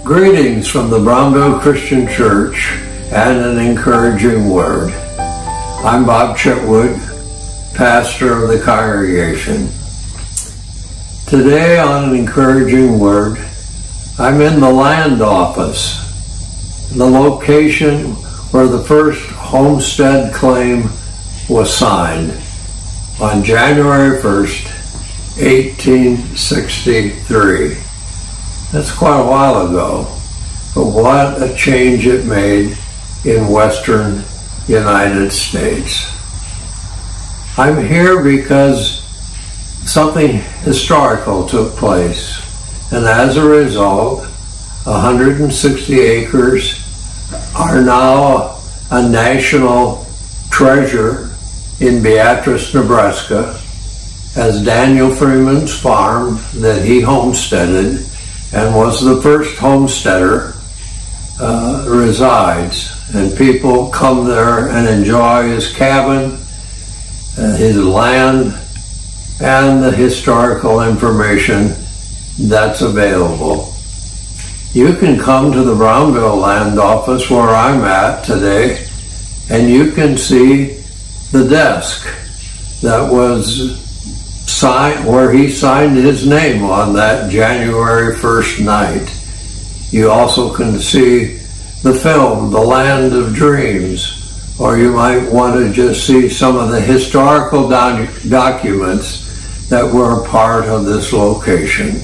Greetings from the Brownville Christian Church and an encouraging word. I'm Bob Chitwood, pastor of the congregation. Today on an encouraging word, I'm in the land office, the location where the first homestead claim was signed on January 1st, 1863. That's quite a while ago, but what a change it made in Western United States. I'm here because something historical took place, and as a result, 160 acres are now a national treasure in Beatrice, Nebraska, as Daniel Freeman's farm that he homesteaded and was the first homesteader resides. And people come there and enjoy his cabin, his land, and the historical information that's available. You can come to the Brownville Land Office where I'm at today, and you can see the desk that was signed, where he signed his name on that January 1st night. You also can see the film, The Land of Dreams, or you might want to just see some of the historical documents that were a part of this location.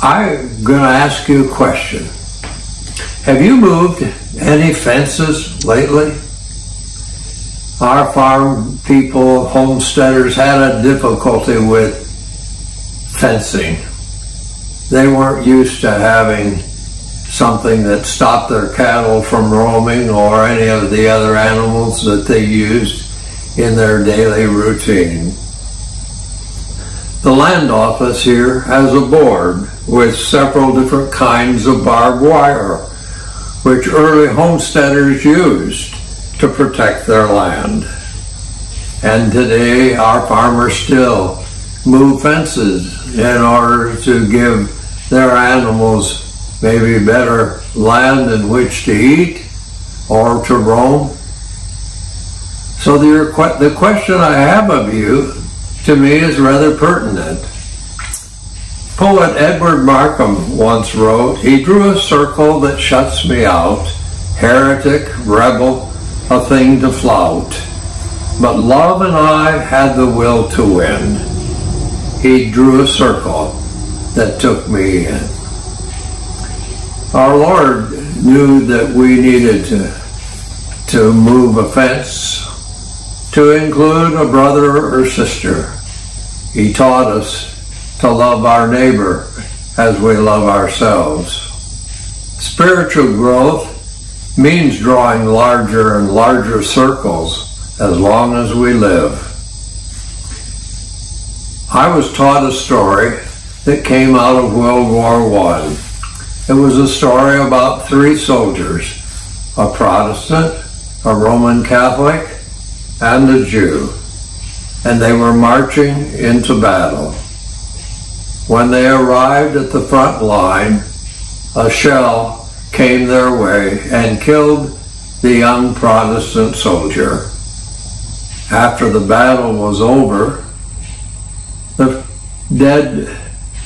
I'm going to ask you a question. Have you moved any fences lately? Our farm people, homesteaders, had a difficulty with fencing. They weren't used to having something that stopped their cattle from roaming or any of the other animals that they used in their daily routine. The land office here has a board with several different kinds of barbed wire, which early homesteaders used to protect their land. And today our farmers still move fences in order to give their animals maybe better land in which to eat or to roam. So the question I have of you, to me, is rather pertinent. Poet Edward Markham once wrote, "He drew a circle that shuts me out, heretic, rebel, a thing to flout. But love and I had the will to win. He drew a circle that took me in." Our Lord knew that we needed to move a fence to include a brother or sister. He taught us to love our neighbor as we love ourselves. Spiritual growth means drawing larger and larger circles as long as we live. I was taught a story that came out of World War I. It was a story about three soldiers, a Protestant, a Roman Catholic, and a Jew, and they were marching into battle. When they arrived at the front line, a shell came their way and killed the young Protestant soldier. After the battle was over, the dead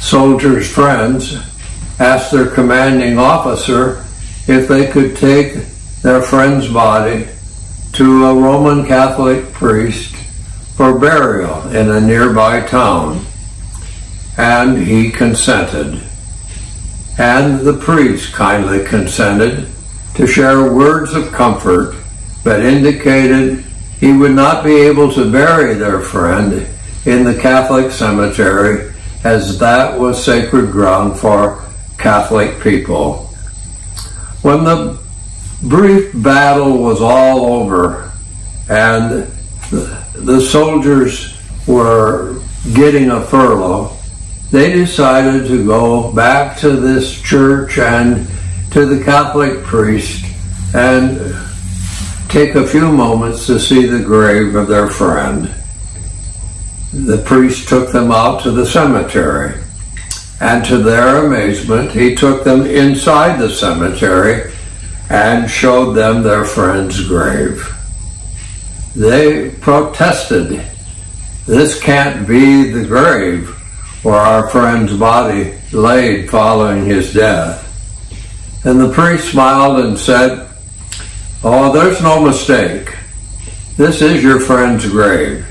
soldier's friends asked their commanding officer if they could take their friend's body to a Roman Catholic priest for burial in a nearby town. And he consented. And the priest kindly consented to share words of comfort, but indicated he would not be able to bury their friend in the Catholic cemetery, as that was sacred ground for Catholic people. When the brief battle was all over and the soldiers were getting a furlough, they decided to go back to this church and to the Catholic priest and take a few moments to see the grave of their friend. The priest took them out to the cemetery. And to their amazement, he took them inside the cemetery and showed them their friend's grave. They protested, "This can't be the grave where our friend's body laid following his death." And the priest smiled and said, "Oh, there's no mistake. This is your friend's grave.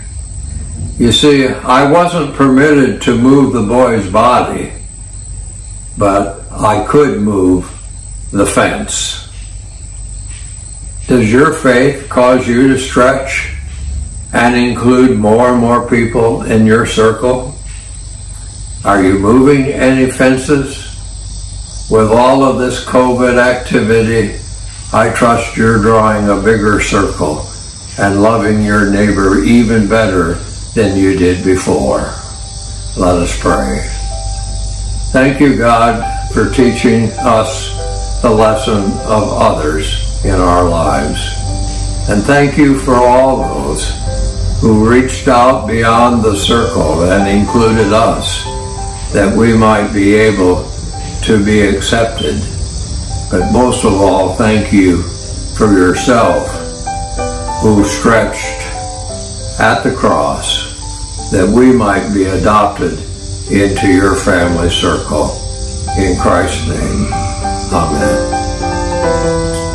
You see, I wasn't permitted to move the boy's body, but I could move the fence." Does your faith cause you to stretch and include more and more people in your circle? Are you moving any fences? With all of this COVID activity, I trust you're drawing a bigger circle and loving your neighbor even better than you did before. Let us pray. Thank you, God, for teaching us the lesson of others in our lives. And thank you for all those who reached out beyond the circle and included us, that we might be able to be accepted. But most of all, thank you for yourself, who stretched at the cross that we might be adopted into your family circle. In Christ's name, amen.